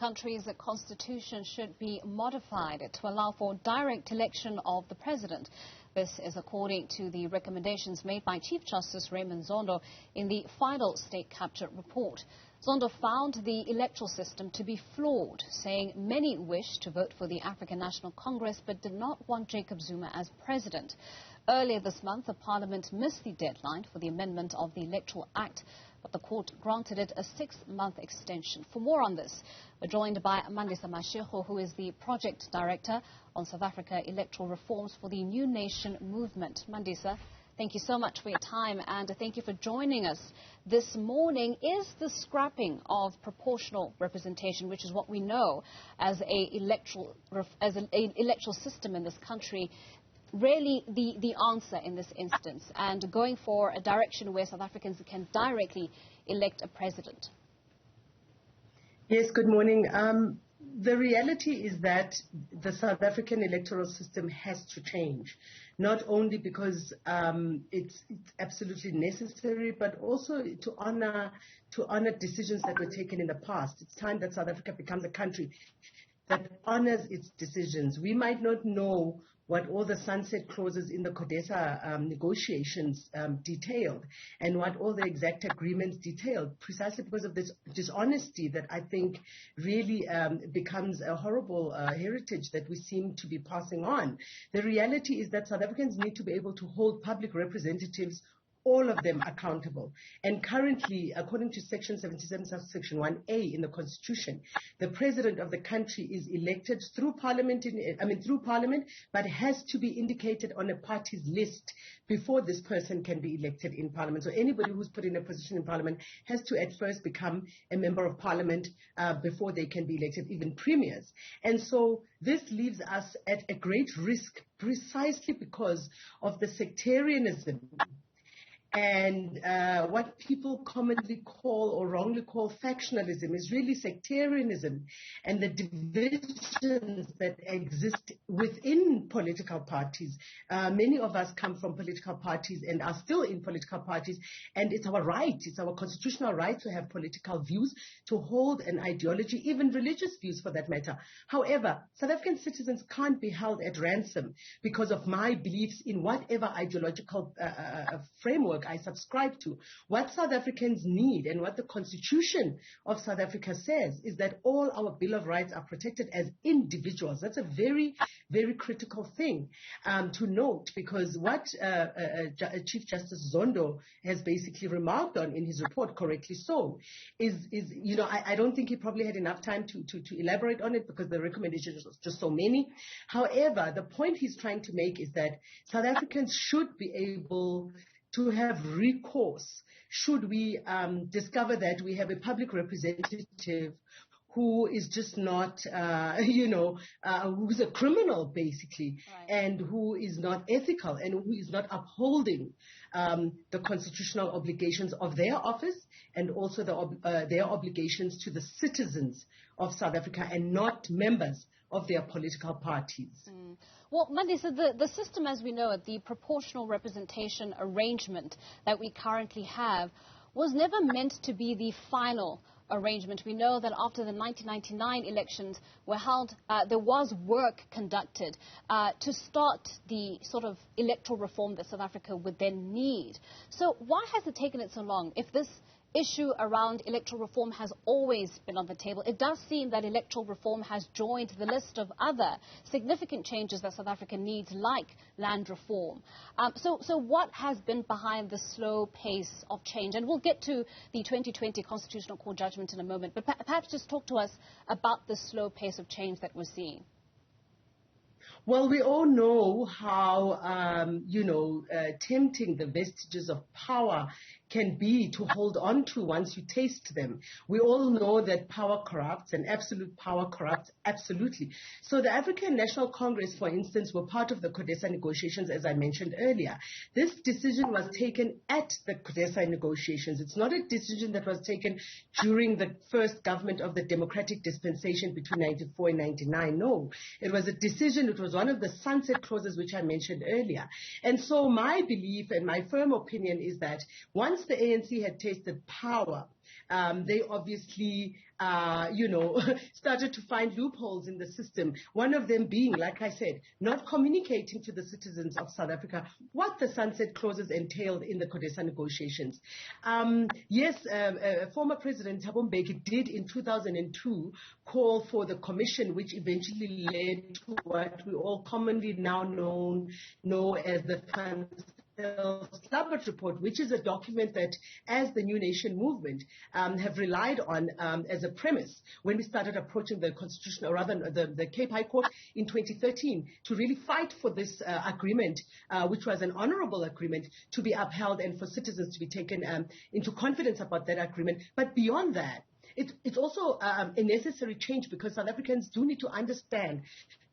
country's constitution should be modified to allow for direct election of the president. This is according to the recommendations made by Chief Justice Raymond Zondo in the final state capture report. Zondo found the electoral system to be flawed, saying many wished to vote for the African National Congress but did not want Jacob Zuma as president. Earlier this month, the parliament missed the deadline for the amendment of the Electoral Act, but the court granted it a 6-month extension. For more on this, we're joined by Mandisa Mashego, who is the project director on South Africa electoral reforms for the New Nation movement. Mandisa, thank you so much for your time, and thank you for joining us this morning. Is the scrapping of proportional representation, which is what we know as an electoral system in this country, really the answer in this instance, and going for a direction where South Africans can directly elect a president? Yes, good morning. The reality is that the South African electoral system has to change, not only because it's absolutely necessary, but also to honor decisions that were taken in the past. It's time that South Africa becomes a country that honors its decisions. We might not know what all the sunset clauses in the CODESA negotiations detailed, and what all the exact agreements detailed, precisely because of this dishonesty that I think really becomes a horrible heritage that we seem to be passing on. The reality is that South Africans need to be able to hold public representatives, all of them, accountable. And currently, according to Section 77, Section 1A in the Constitution, the president of the country is elected through Parliament, but has to be indicated on a party's list before this person can be elected in Parliament. So anybody who's put in a position in Parliament has to at first become a member of Parliament before they can be elected, even premiers. And so this leaves us at a great risk precisely because of the sectarianism and what people commonly call or wrongly call factionalism is really sectarianism, and the divisions that exist within political parties. Many of us come from political parties and are still in political parties, and it's our right, it's our constitutional right to have political views, to hold an ideology, even religious views for that matter. However, South African citizens can't be held at ransom because of my beliefs in whatever ideological framework I subscribe to. What South Africans need, and what the Constitution of South Africa says, is that all our Bill of Rights are protected as individuals. That's a very, very critical thing to note, because what Chief Justice Zondo has basically remarked on in his report, correctly so, is I don't think he probably had enough time to elaborate on it because the recommendations are just so many. However, the point he's trying to make is that South Africans should be able to have recourse should we discover that we have a public representative who is just not, who's a criminal basically, right, and who is not ethical and who is not upholding the constitutional obligations of their office, and also their obligations to the citizens of South Africa and not members of their political parties. Well, Mandisa, the system as we know it, the proportional representation arrangement that we currently have, was never meant to be the final arrangement. We know that after the 1999 elections were held, there was work conducted to start the sort of electoral reform that South Africa would then need. So why has it taken it so long? If this issue around electoral reform has always been on the table, it does seem that electoral reform has joined the list of other significant changes that South Africa needs, like land reform. So what has been behind the slow pace of change? And we'll get to the 2020 Constitutional Court judgment in a moment, but perhaps just talk to us about the slow pace of change that we're seeing. Well, we all know how, tempting the vestiges of power can be to hold on to once you taste them. We all know that power corrupts, and absolute power corrupts absolutely. So the African National Congress, for instance, were part of the CODESA negotiations, as I mentioned earlier. This decision was taken at the CODESA negotiations. It's not a decision that was taken during the first government of the democratic dispensation between 94 and 99. No, it was a decision, it was one of the sunset clauses which I mentioned earlier. And so my belief and my firm opinion is that once the ANC had tasted power, they obviously, started to find loopholes in the system. One of them being, like I said, not communicating to the citizens of South Africa what the sunset clauses entailed in the CODESA negotiations. Former President Thabo Mbeki did in 2002 call for the commission, which eventually led to what we all commonly now know as the Slabbert report, which is a document that, as the New Nation movement, have relied on as a premise when we started approaching the constitutional, or rather the Cape High Court in 2013, to really fight for this agreement, which was an honorable agreement, to be upheld and for citizens to be taken into confidence about that agreement. But beyond that, it's also a necessary change, because South Africans do need to understand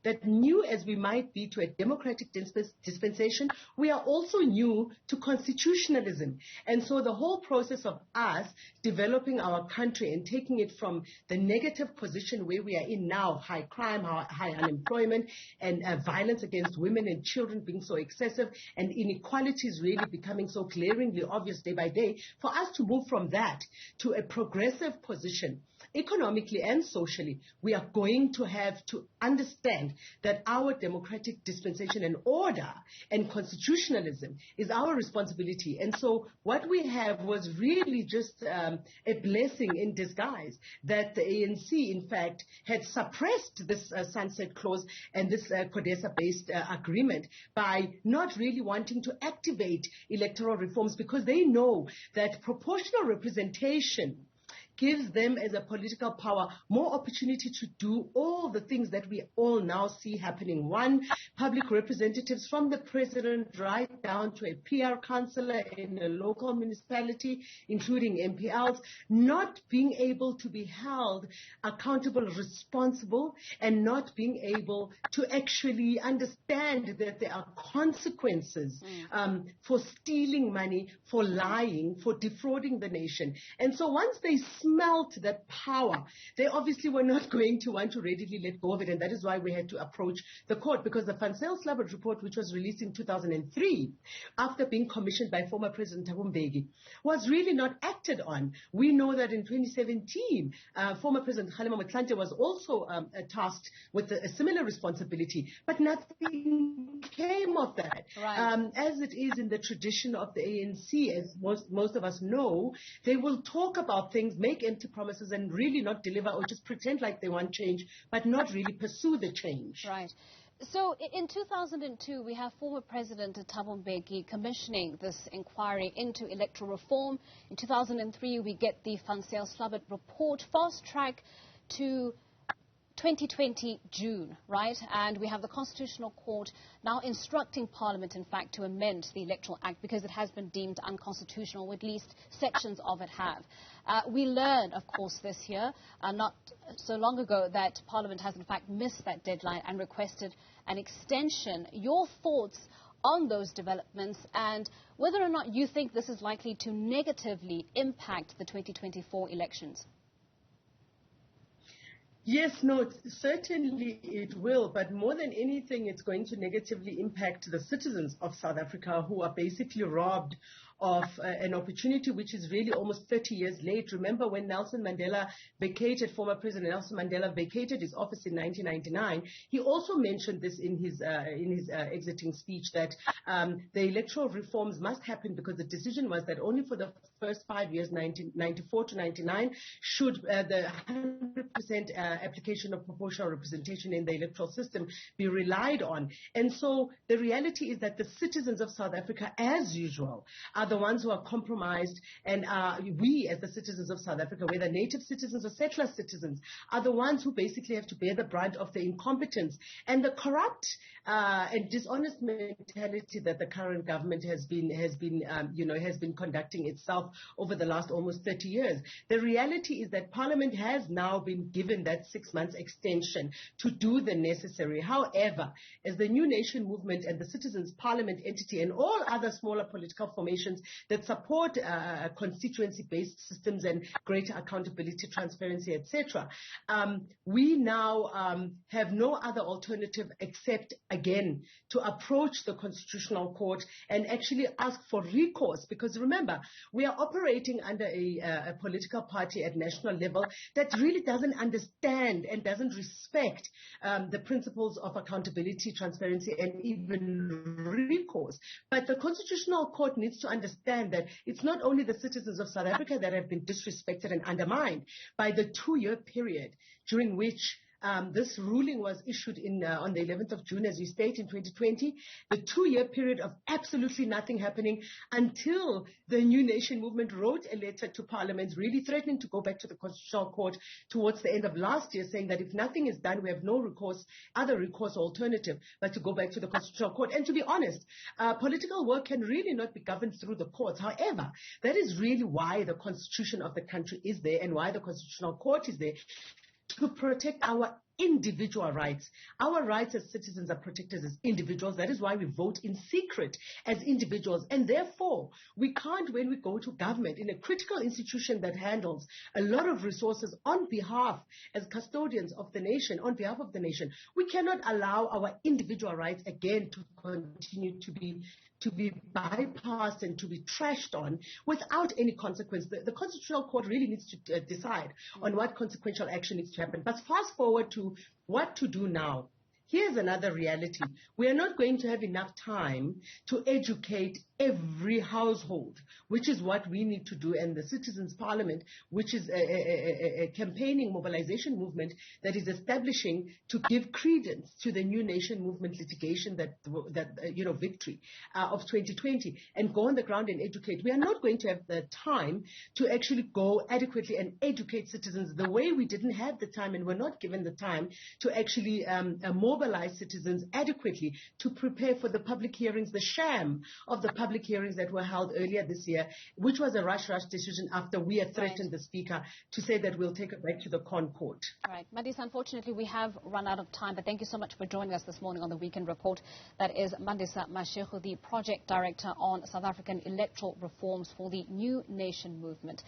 that, new as we might be to a democratic dispensation, we are also new to constitutionalism. And so the whole process of us developing our country and taking it from the negative position where we are in now, high crime, high unemployment, and violence against women and children being so excessive, and inequalities really becoming so glaringly obvious day by day, for us to move from that to a progressive position, economically and socially, we are going to have to understand that our democratic dispensation and order and constitutionalism is our responsibility. And so what we have was really just a blessing in disguise that the ANC, in fact, had suppressed this sunset clause and this CODESA-based agreement by not really wanting to activate electoral reforms, because they know that proportional representation gives them, as a political power, more opportunity to do all the things that we all now see happening. One, public representatives from the president right down to a PR councillor in a local municipality, including MPLs, not being able to be held accountable, responsible, and not being able to actually understand that there are consequences for stealing money, for lying, for defrauding the nation. And so once they smelt that power, they obviously were not going to want to readily let go of it, and that is why we had to approach the court, because the Van Zyl-Slabbert report, which was released in 2003, after being commissioned by former President Thabo Mbeki, was really not acted on. We know that in 2017, former President Kgalema Motlanthe was also tasked with a similar responsibility, but nothing came of that. Right. As it is in the tradition of the ANC, as most of us know, they will talk about things, make empty promises, and really not deliver, or just pretend like they want change, but not really pursue the change. Right. So in 2002, we have former President Thabo Mbeki commissioning this inquiry into electoral reform. In 2003, we get the Van Zyl-Slabbert report, fast track to 2020 June, right? And we have the Constitutional Court now instructing Parliament, in fact, to amend the Electoral Act because it has been deemed unconstitutional, or at least sections of it have. We learned, of course, this year, not so long ago, that Parliament has, in fact, missed that deadline and requested an extension. Your thoughts on those developments, and whether or not you think this is likely to negatively impact the 2024 elections? Yes, no, certainly it will, but more than anything, it's going to negatively impact the citizens of South Africa, who are basically robbed of an opportunity which is really almost 30 years late. Remember when former President Nelson Mandela vacated his office in 1999, he also mentioned this in his exiting speech, that the electoral reforms must happen because the decision was that only for the first 5 years, 1994 to 99, should the 100% application of proportional representation in the electoral system be relied on. And so the reality is that the citizens of South Africa, as usual, are the ones who are compromised, and we, as the citizens of South Africa, whether native citizens or settler citizens, are the ones who basically have to bear the brunt of the incompetence and the corrupt and dishonest mentality that the current government has been conducting itself over the last almost 30 years. The reality is that Parliament has now been given that 6 months extension to do the necessary. However, as the New Nation movement and the Citizens Parliament entity and all other smaller political formations systems that support constituency-based systems and greater accountability, transparency, etc. We now have no other alternative except, again, to approach the Constitutional Court and actually ask for recourse, because remember, we are operating under a political party at national level that really doesn't understand and doesn't respect the principles of accountability, transparency, and even recourse. But the Constitutional Court needs to understand that it's not only the citizens of South Africa that have been disrespected and undermined by the 2-year period during which this ruling was issued on the 11th of June, as we state, in 2020, the 2-year period of absolutely nothing happening until the New Nation movement wrote a letter to Parliament really threatening to go back to the Constitutional Court towards the end of last year, saying that if nothing is done, we have no recourse, other recourse or alternative, but to go back to the Constitutional Court. And to be honest, political work can really not be governed through the courts. However, that is really why the Constitution of the country is there and why the Constitutional Court is there, to protect our individual rights. Our rights as citizens are protected as individuals. That is why we vote in secret as individuals. And therefore, we can't, when we go to government, in a critical institution that handles a lot of resources on behalf, as custodians of the nation, on behalf of the nation, we cannot allow our individual rights again to continue to be bypassed and to be trashed on without any consequence. The Constitutional Court really needs to decide on what consequential action needs to happen. But fast forward to what to do now. Here's another reality. We are not going to have enough time to educate every household, which is what we need to do. And the Citizens Parliament, which is a campaigning mobilization movement that is establishing to give credence to the New Nation movement litigation victory of 2020, and go on the ground and educate. We are not going to have the time to actually go adequately and educate citizens the way we didn't have the time and were not given the time to actually mobilize citizens adequately to prepare for the public hearings, the sham of the public hearings that were held earlier this year, which was a rush decision after we had threatened the Speaker to say that we'll take it back to the Con Court. All right. Mandisa, unfortunately, we have run out of time, but thank you so much for joining us this morning on the Weekend Report. That is Mandisa Mashego, the Project Director on South African Electoral Reforms for the New Nation Movement.